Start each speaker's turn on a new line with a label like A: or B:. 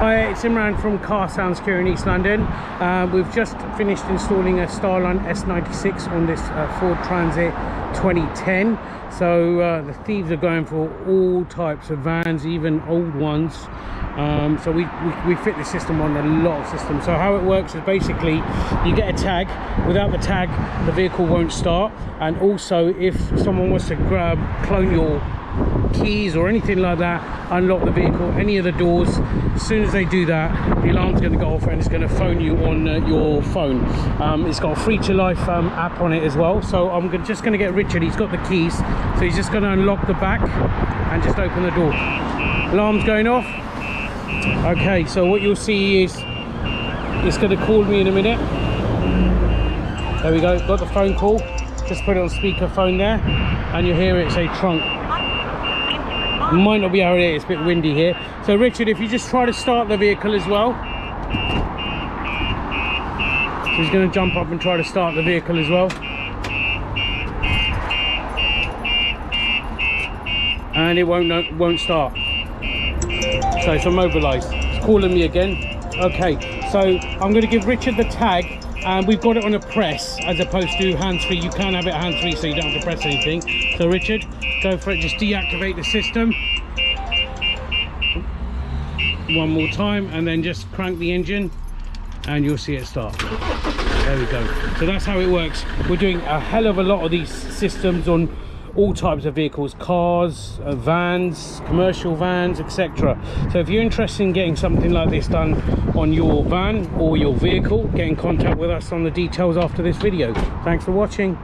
A: Hi, it's Imran from Car Sounds Care in East London. We've just finished installing a StarLine S96 on this Ford Transit 2010. So the thieves are going for all types of vans, even old ones. So we fit the system on a lot of systems. So how it works is basically you get a tag. Without the tag, the vehicle won't start. And also, if someone wants to clone your keys or anything like that, unlock the vehicle, any of the doors, as soon as they do that, the alarm's going to go off and it's going to phone you on your phone. It's got a Free to Life app on it as well. So I'm just going to get Richard, he's got the keys, so he's just going to unlock the back and just open the door. Alarm's going off. Okay, so what you'll see is it's going to call me in a minute. There we go, got the phone call, just put it on speakerphone there, and you hear it say trunk. Might not be able to hear it, it's a bit windy here. So Richard, if you just try to start the vehicle as well. So he's going to jump up and try to start the vehicle as well. And it won't start. So it's immobilized. It's calling me again. Okay, so I'm going to give Richard the tag, and we've got it on a press as opposed to hands-free. You can have it hands-free, so you don't have to press anything. So Richard, go for it. Just deactivate the system one more time, and then just crank the engine, and you'll see it start. There we go. So that's how it works. We're doing a hell of a lot of these systems on all types of vehicles, cars, vans, commercial vans, etc. So if you're interested in getting something like this done on your van or your vehicle, get in contact with us on the details after this video. Thanks for watching.